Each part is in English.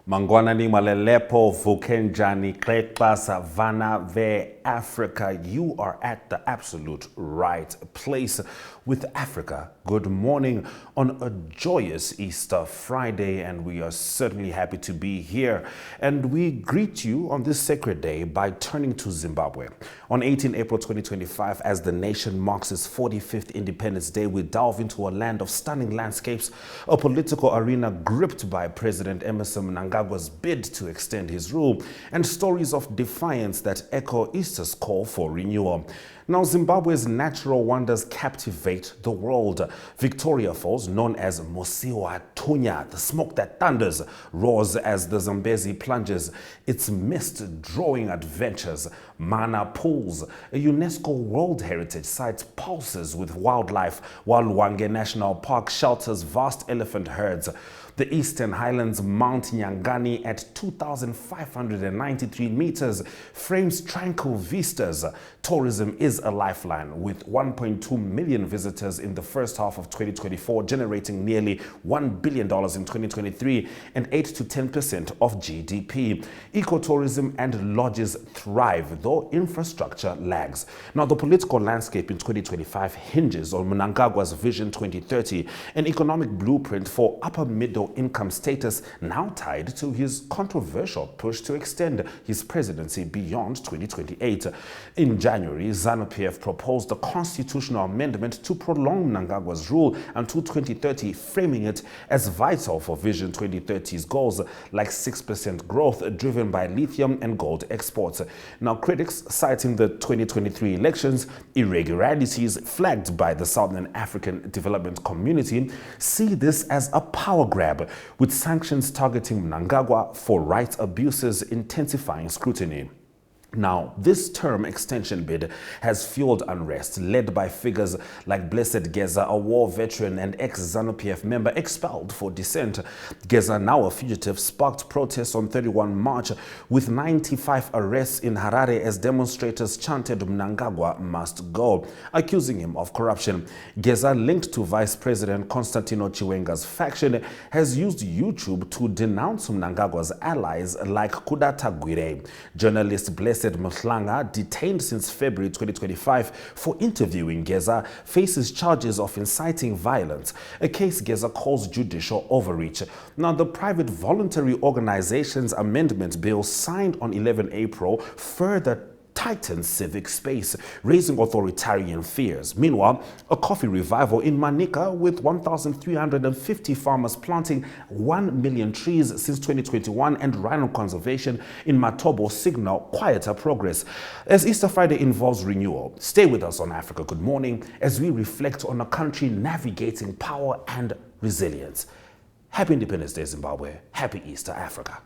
Mangwanani Malelepo Vukenjani Klekpa Savannah Ve Africa. You are at the absolute right place with Africa. Good morning on a joyous Easter Friday, and we are certainly happy to be here. And we greet you on this sacred day by turning to Zimbabwe. On 18 April 2025, as the nation marks its 45th Independence Day, we delve into a land of stunning landscapes, a political arena gripped by President Emmerson Mnangagwa's bid to extend his rule, and stories of defiance that echo Easter's call for renewal. Now, Zimbabwe's natural wonders captivate the world. Victoria Falls, known as Mosiwa Tunya, the smoke that thunders, roars as the Zambezi plunges its mist-drawing adventures. Mana Pools, a UNESCO World Heritage Site, pulses with wildlife, while Lwange National Park shelters vast elephant herds. The Eastern Highlands Mount Nyangani at 2,593 meters frames tranquil vistas. Tourism is a lifeline, with 1.2 million visitors in the first half of 2024, generating nearly $1 billion in 2023 and 8 to 10% of GDP. Ecotourism and lodges thrive, though infrastructure lags. Now, the political landscape in 2025 hinges on Mnangagwa's Vision 2030, an economic blueprint for upper middle income status, now tied to his controversial push to extend his presidency beyond 2028. In January, ZANU-PF proposed a constitutional amendment to prolong Mnangagwa's rule until 2030, framing it as vital for Vision 2030's goals, like 6% growth driven by lithium and gold exports. Now, critics, citing the 2023 elections, irregularities flagged by the Southern African Development Community, see this as a power grab, with sanctions targeting Mnangagwa for rights abuses intensifying scrutiny. Now, this term extension bid has fueled unrest, led by figures like Blessed Geza, a war veteran and ex-ZANU-PF member expelled for dissent. Geza, now a fugitive, sparked protests on 31 March, with 95 arrests in Harare as demonstrators chanted Mnangagwa must go, accusing him of corruption. Geza, linked to Vice President Constantino Chiwenga's faction, has used YouTube to denounce Mnangagwa's allies like Kudata Gwire. Journalist Blessed Mhlanga, detained since February 2025 for interviewing Geza, faces charges of inciting violence, a case Geza calls judicial overreach. Now, the Private Voluntary Organizations Amendment Bill, signed on 11 April, further tightens civic space, raising authoritarian fears. Meanwhile, a coffee revival in Manica, with 1,350 farmers planting 1 million trees since 2021, and rhino conservation in Matobo signal quieter progress. As Easter Friday involves renewal, stay with us on Africa Good Morning as we reflect on a country navigating power and resilience. Happy Independence Day, Zimbabwe. Happy Easter, Africa.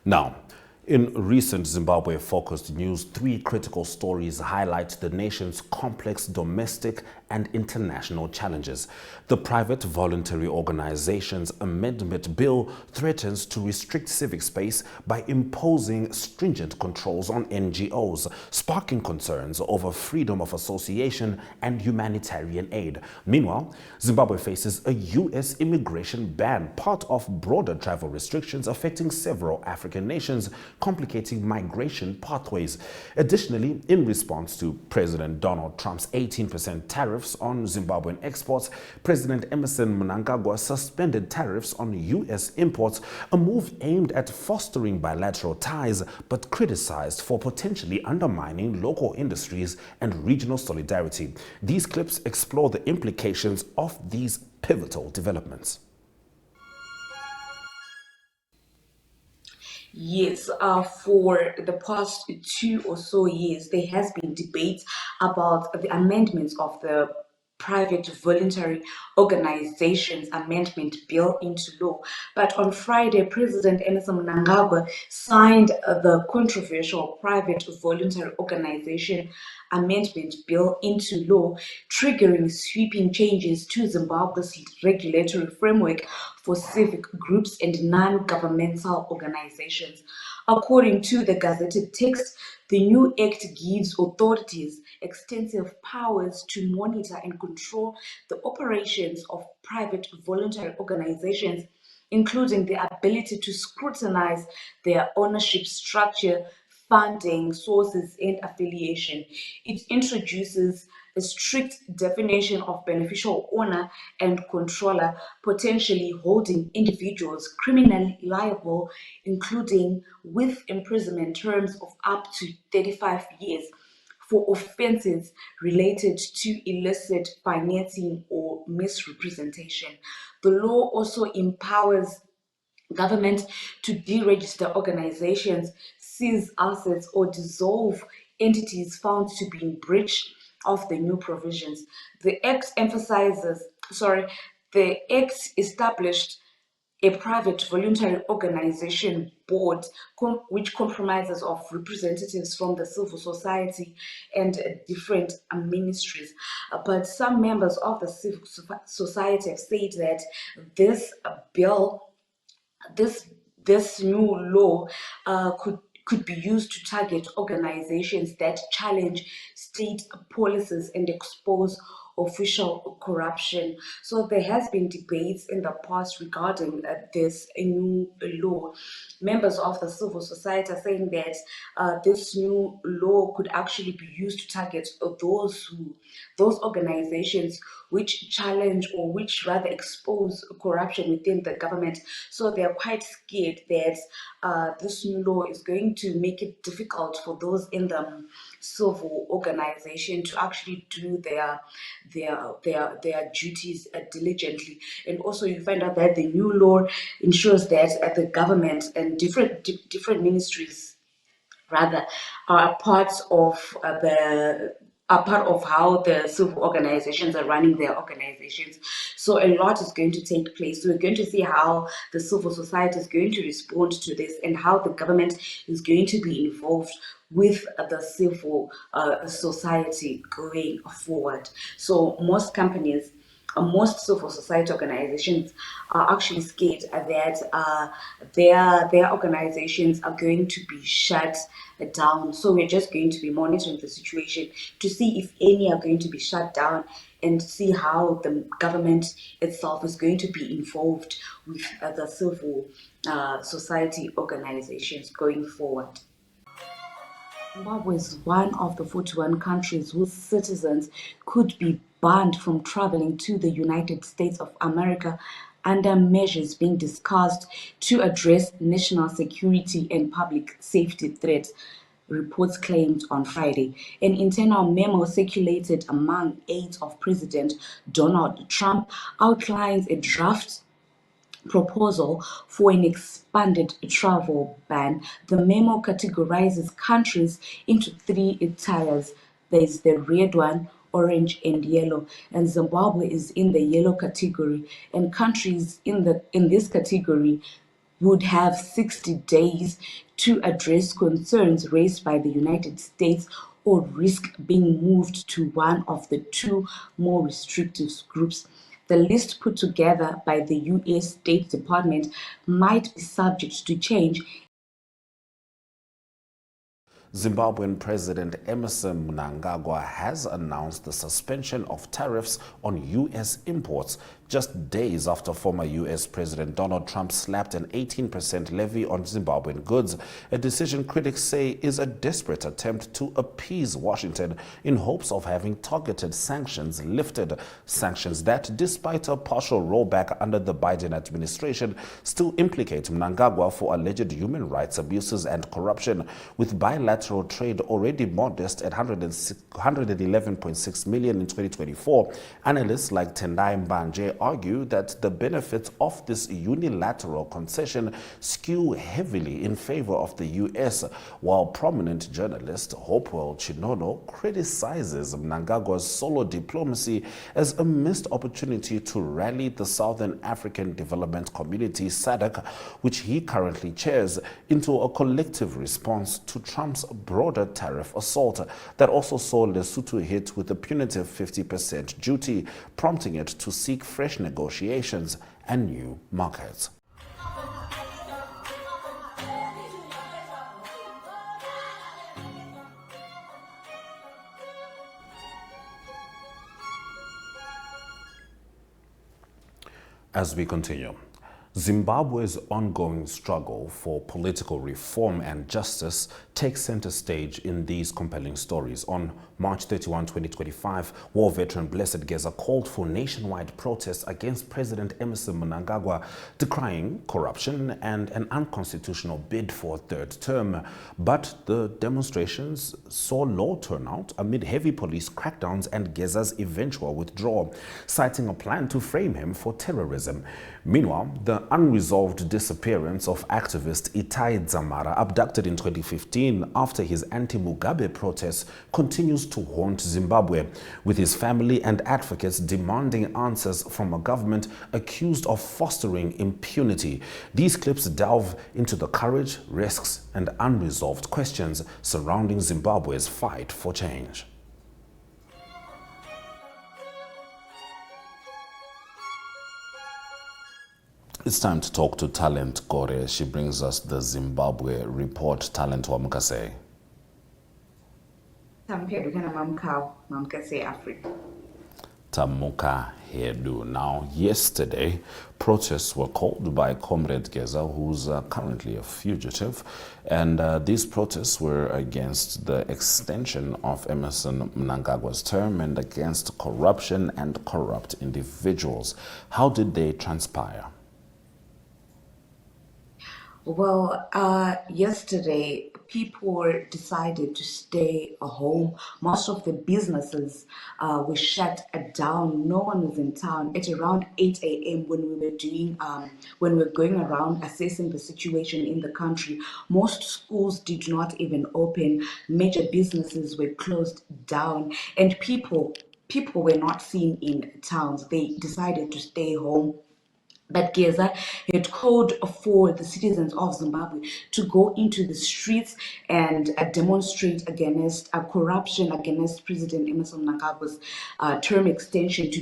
Now, in recent Zimbabwe-focused news, 3 critical stories highlight the nation's complex domestic and international challenges. The Private Voluntary Organizations Amendment Bill threatens to restrict civic space by imposing stringent controls on NGOs, sparking concerns over freedom of association and humanitarian aid. Meanwhile, Zimbabwe faces a U.S. immigration ban, part of broader travel restrictions affecting several African nations, complicating migration pathways. Additionally, in response to President Donald Trump's 18% tariff tariffs on Zimbabwean exports, President Emmerson Mnangagwa suspended tariffs on U.S. imports, a move aimed at fostering bilateral ties but criticized for potentially undermining local industries and regional solidarity. These clips explore the implications of these pivotal developments. Yes, for the past 2 or so years, there has been debate about the amendments of the Private Voluntary Organizations Amendment Bill into law. But on Friday, President Emmerson Mnangagwa signed the controversial Private Voluntary Organization Amendment Bill into law, triggering sweeping changes to Zimbabwe's regulatory framework for civic groups and non-governmental organizations. According to the gazetted text, the new act gives authorities extensive powers to monitor and control the operations of private voluntary organizations, including the ability to scrutinize their ownership structure, funding sources, and affiliation. It introduces a strict definition of beneficial owner and controller, potentially holding individuals criminally liable, including with imprisonment terms of up to 35 years for offenses related to illicit financing or misrepresentation. The law also empowers government to deregister organizations, seize assets, or dissolve entities found to be in breach of the new provisions. The Act established a private voluntary organization board which comprises of representatives from the civil society and different ministries. But some members of the civil society have said that this bill this new law could be used to target organizations that challenge state policies and expose official corruption. So there has been debates in the past regarding this new law. Members of the civil society are saying that this new law could actually be used to target those organizations which challenge or which rather expose corruption within the government. So they are quite scared that this new law is going to make it difficult for those in the civil organization to actually do their duties diligently. And also you find out that the new law ensures that the government and different ministries rather are parts of how the civil organizations are running their organizations. So a lot is going to take place. So we're going to see how the civil society is going to respond to this and how the government is going to be involved with the civil society going forward. So most companies, most civil society organizations are actually scared that their organizations are going to be shut down. So we're just going to be monitoring the situation to see if any are going to be shut down and see how the government itself is going to be involved with the civil society organizations going forward. Zimbabwe is one of the 41 countries whose citizens could be banned from traveling to the United States of America under measures being discussed to address national security and public safety threats, reports claimed on Friday. An internal memo circulated among aides of President Donald Trump outlines a draft proposal for an expanded travel ban. The memo categorizes countries into 3 tiers. There's the red one, orange, and yellow, and Zimbabwe is in the yellow category. And countries in this category would have 60 days to address concerns raised by the United States or risk being moved to one of the 2 more restrictive groups. The list put together by the U.S. State Department might be subject to change. Zimbabwean President Emmerson Mnangagwa has announced the suspension of tariffs on U.S. imports just days after former U.S. President Donald Trump slapped an 18% levy on Zimbabwean goods, a decision critics say is a desperate attempt to appease Washington in hopes of having targeted sanctions lifted. Sanctions that, despite a partial rollback under the Biden administration, still implicate Mnangagwa for alleged human rights abuses and corruption. With bilateral trade already modest at 111.6 million in 2024, analysts like Tendai Mbanje argue that the benefits of this unilateral concession skew heavily in favor of the U.S., while prominent journalist Hopewell Chinono criticizes Mnangagwa's solo diplomacy as a missed opportunity to rally the Southern African Development Community (SADC), which he currently chairs, into a collective response to Trump's broader tariff assault that also saw Lesotho hit with a punitive 50% duty, prompting it to seek fresh negotiations and new markets. As we continue, Zimbabwe's ongoing struggle for political reform and justice takes center stage in these compelling stories. On March 31, 2025, war veteran Blessed Geza called for nationwide protests against President Emmerson Mnangagwa, decrying corruption and an unconstitutional bid for a third term. But the demonstrations saw low turnout amid heavy police crackdowns and Geza's eventual withdrawal, citing a plan to frame him for terrorism. Meanwhile, the unresolved disappearance of activist Itai Dzamara, abducted in 2015 after his anti-Mugabe protests, continues to haunt Zimbabwe, with his family and advocates demanding answers from a government accused of fostering impunity. These clips delve into the courage, risks, and unresolved questions surrounding Zimbabwe's fight for change. It's time to talk to Talent Kore. She brings us the Zimbabwe report. Talent Wamukase. Tamuka Hedu. Now, yesterday, protests were called by Comrade Geza, who's currently a fugitive, and these protests were against the extension of Emmerson Mnangagwa's term and against corruption and corrupt individuals. How did they transpire? Well, yesterday, people decided to stay home. Most of the businesses were shut down. No one was in town. At around 8 a.m. when we were going around assessing the situation in the country, most schools did not even open. Major businesses were closed down, and people were not seen in towns. They decided to stay home. But Geza had called for the citizens of Zimbabwe to go into the streets and demonstrate against corruption, against President Emmerson Mnangagwa's term extension to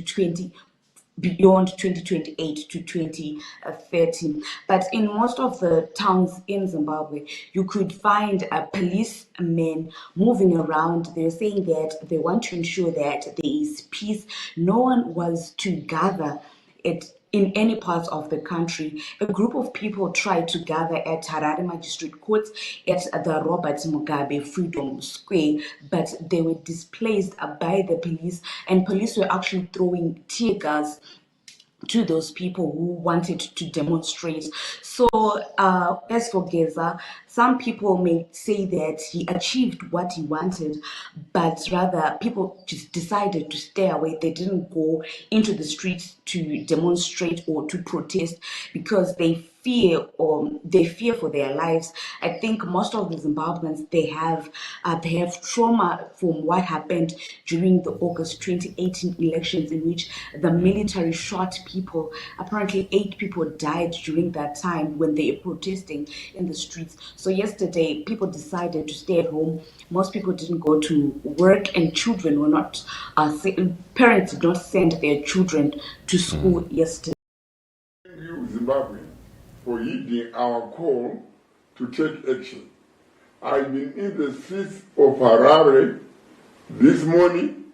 beyond 2028 to 2030. But in most of the towns in Zimbabwe, you could find policemen moving around. They're saying that they want to ensure that there is peace. No one was to gather in any parts of the country. A group of people tried to gather at Harare Magistrate Court at the Robert Mugabe Freedom Square, but they were displaced by the police, and police were actually throwing tear gas to those people who wanted to demonstrate. So as for Geza, some people may say that he achieved what he wanted, but rather people just decided to stay away. They didn't go into the streets to demonstrate or to protest because they fear for their lives. I think most of the Zimbabweans, they have trauma from what happened during the August 2018 elections, in which the military shot people. Apparently 8 people died during that time when they were protesting in the streets. So yesterday, people decided to stay at home. Most people didn't go to work, and children were not, parents did not send their children to school yesterday. Zimbabwe, for heeding our call to take action. I've been in the streets of Harare this morning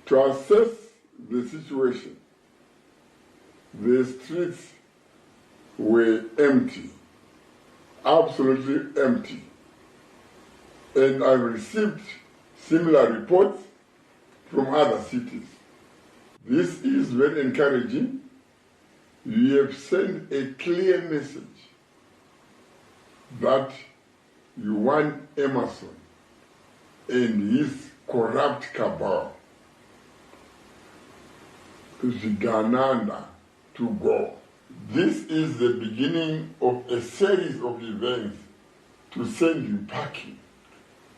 to assess the situation the streets were empty, absolutely empty. And I received similar reports from other cities. This is very encouraging. You have sent a clear message that you want Emerson and his corrupt cabal, Zigananda, to go. This is the beginning of a series of events to send you packing.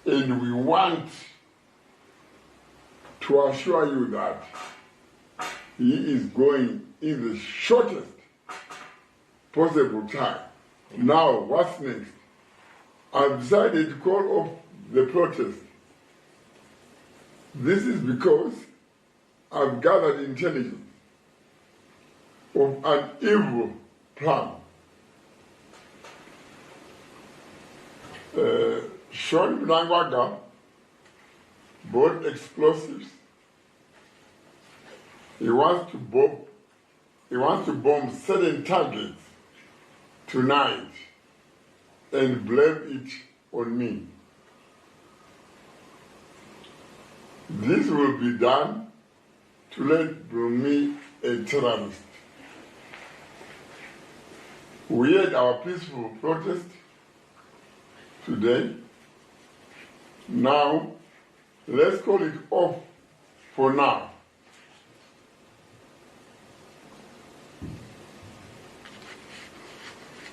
And we want to assure you that he is going in the shortest possible time. Now, what's next? I've decided to call off the protest. This is because I've gathered intelligence of an evil plan. Sean Mnangagwa bought explosives. He wants to bomb certain targets tonight and blame it on me. This will be done to label me a terrorist. We had our peaceful protest today. Now, let's call it off for now.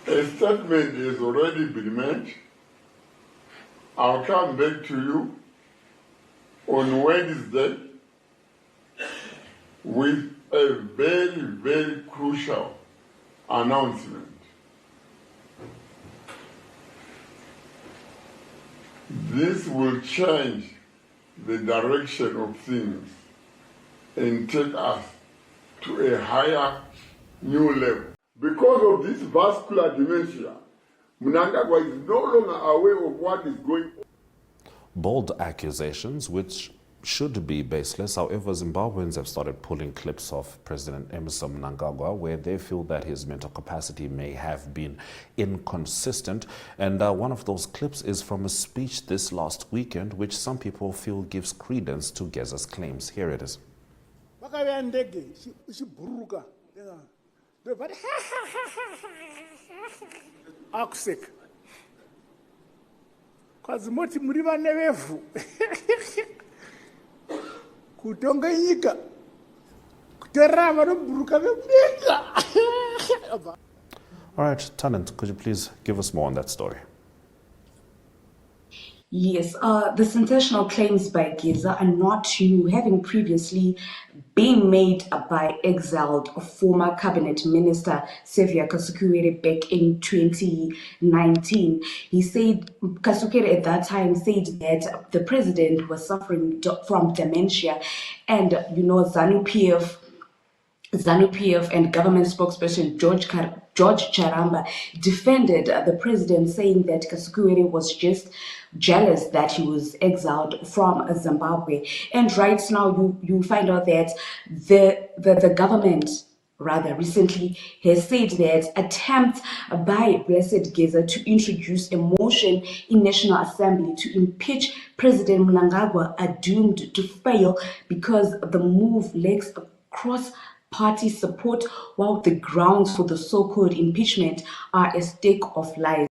A statement has already been made. I'll come back to you on Wednesday with a very, very crucial announcement. This will change the direction of things and take us to a higher, new level. Because of this vascular dementia, Mnangagwa is no longer aware of what is going on. Bold accusations which should be baseless. However, Zimbabweans have started pulling clips of President Emmerson Mnangagwa where they feel that his mental capacity may have been inconsistent. And one of those clips is from a speech this last weekend, which some people feel gives credence to Geza's claims. Here it is. Akuseka kwazimoti muri vane vevu kutonga nyika kuterera vanobhuruka vemudenga. All right, Tannant, could you please give us more on that story? Yes, the sensational claims by Geza are not new, having previously been made by exiled former cabinet minister Xavier Kasukere back in 2019. He said, Kasukere at that time said that the president was suffering from dementia, and ZANU-PF and government spokesperson George Charamba defended the president, saying that Kasukere was just jealous that he was exiled from Zimbabwe. And right now you find out that the government rather recently has said that attempts by Blessed Geza to introduce a motion in National Assembly to impeach President Mnangagwa are doomed to fail because the move lacks cross-party support, while the grounds for the so-called impeachment are a stake of lies.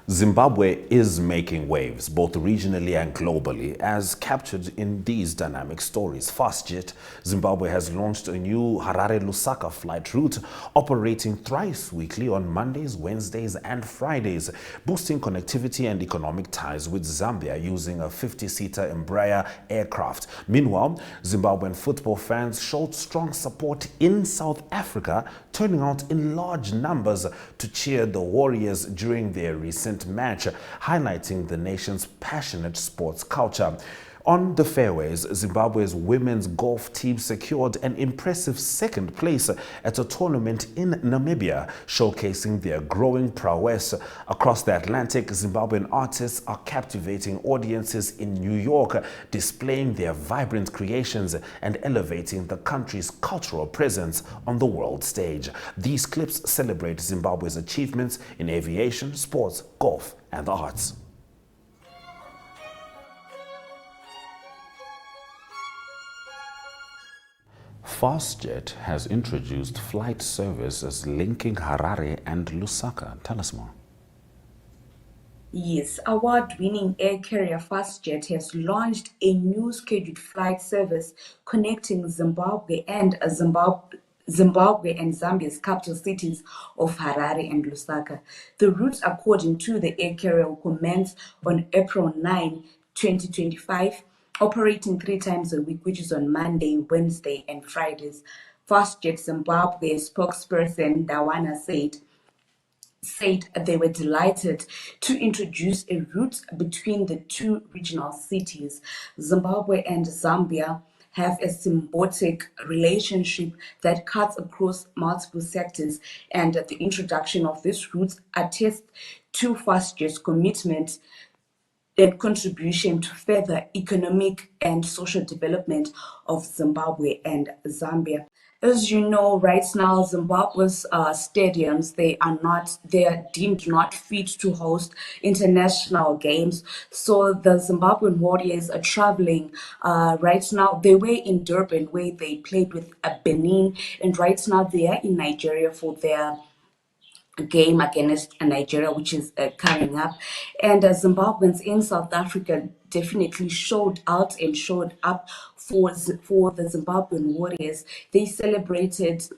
Zimbabwe is making waves, both regionally and globally, as captured in these dynamic stories. FastJet Zimbabwe has launched a new Harare-Lusaka flight route, operating thrice weekly on Mondays, Wednesdays, and Fridays, boosting connectivity and economic ties with Zambia using a 50-seater Embraer aircraft. Meanwhile, Zimbabwean football fans showed strong support in South Africa, turning out in large numbers to cheer the Warriors during their recent match, highlighting the nation's passionate sports culture. On the fairways, Zimbabwe's women's golf team secured an impressive second place at a tournament in Namibia, showcasing their growing prowess. Across the Atlantic, Zimbabwean artists are captivating audiences in New York, displaying their vibrant creations and elevating the country's cultural presence on the world stage. These clips celebrate Zimbabwe's achievements in aviation, sports, golf, and the arts. Fastjet has introduced flight services linking Harare and Lusaka. Tell us more. Yes, award-winning air carrier Fastjet has launched a new scheduled flight service connecting Zimbabwe and Zambia's capital cities of Harare and Lusaka. The route, according to the air carrier, will commence on April 9, 2025, operating 3 times a week, which is on Monday, Wednesday, and Fridays. Fastjet Zimbabwe spokesperson Dawana said they were delighted to introduce a route between the two regional cities. Zimbabwe and Zambia have a symbiotic relationship that cuts across multiple sectors, and the introduction of this route attests to Fastjet's commitment and contribution to further economic and social development of Zimbabwe and Zambia. As you know, right now, Zimbabwe's stadiums, they are deemed not fit to host international games. So the Zimbabwean Warriors are traveling right now. They were in Durban where they played with Benin, and right now they are in Nigeria for their game against Nigeria, which is coming up. And Zimbabweans in South Africa definitely showed out and showed up for the Zimbabwean Warriors. They celebrated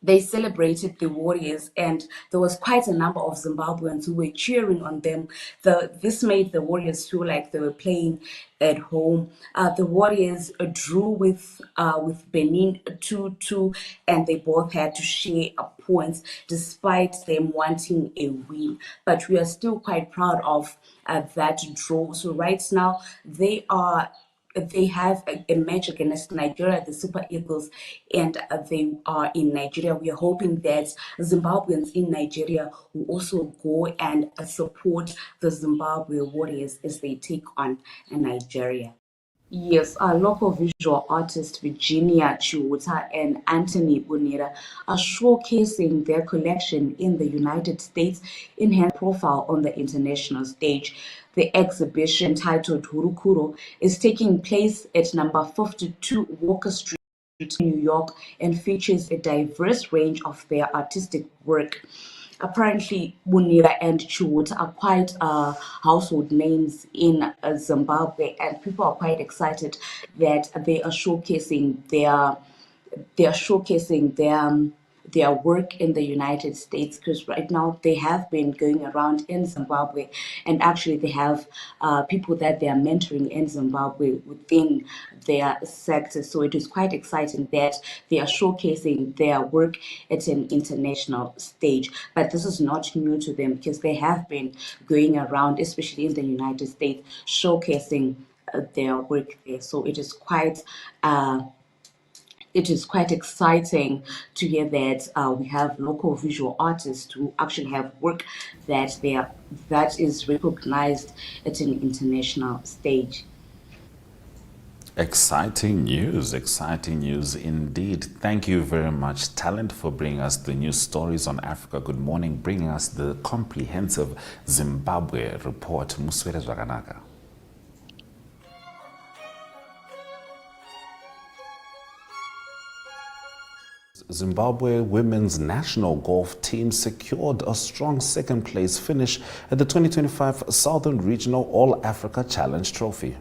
the Warriors, and there was quite a number of Zimbabweans who were cheering on them. This made the Warriors feel like they were playing at home. The Warriors drew with Benin 2-2, and they both had to share points despite them wanting a win. But we are still quite proud of that draw. So right now they have a match against Nigeria, the Super Eagles, and they are in Nigeria. We are hoping that Zimbabweans in Nigeria will also go and support the Zimbabwe Warriors as they take on Nigeria. Yes, our local visual artists Virginia Chiwuta and Anthony Bonera are showcasing their collection in the United States, enhanced profile on the international stage. The exhibition, titled Hurukuro, is taking place at number 52 Walker Street, New York, and features a diverse range of their artistic work. Apparently, Bonera and Chiwuta are quite household names in Zimbabwe, and people are quite excited that they are showcasing their work in the United States, because right now they have been going around in Zimbabwe, and actually they have people that they are mentoring in Zimbabwe within their sector. So it is quite exciting that they are showcasing their work at an international stage. But this is not new to them, because they have been going around, especially in the United States, showcasing their work there. So it is quite exciting to hear that we have local visual artists who actually have work that is recognized at an international stage. Exciting news indeed. Thank you very much, Talent, for bringing us the news stories on Africa Good Morning, bringing us the comprehensive Zimbabwe report. Muswere Zvakanaka. Zimbabwe women's national golf team secured a strong second-place finish at the 2025 Southern Regional All-Africa Challenge Trophy.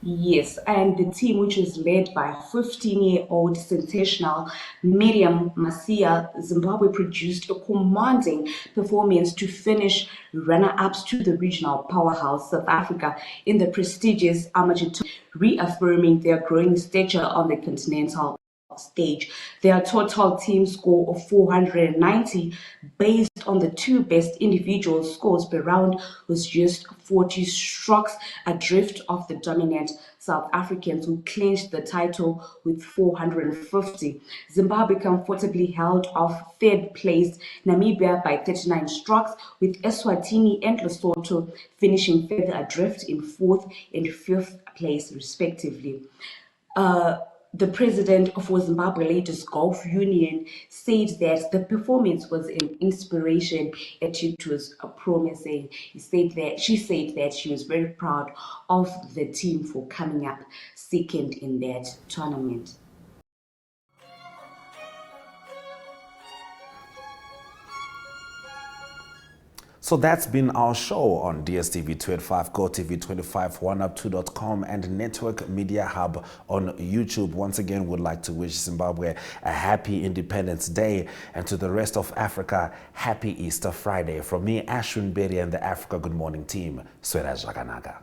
Yes, and the team, which is led by 15-year-old sensational Miriam Masia, Zimbabwe produced a commanding performance to finish runner-ups to the regional powerhouse South Africa in the prestigious amateur tournament, reaffirming their growing stature on the continental stage. Their total team score of 490 based on the two best individual scores per round was just 40 strokes adrift of the dominant South Africans, who clinched the title with 450. Zimbabwe comfortably held off third-placed Namibia by 39 strokes, with Eswatini and Lesotho finishing further adrift in fourth and fifth place, respectively. The president of Zimbabwe Ladies Golf Union said that the performance was an inspiration and it was promising. She said that she was very proud of the team for coming up second in that tournament. So that's been our show on DSTV 285, GoTV 25, OneUp2.com, and Network Media Hub on YouTube. Once again, we'd like to wish Zimbabwe a happy Independence Day, and to the rest of Africa, happy Easter Friday. From me, Ashwin Berry, and the Africa Good Morning team, Swera Jaganaga.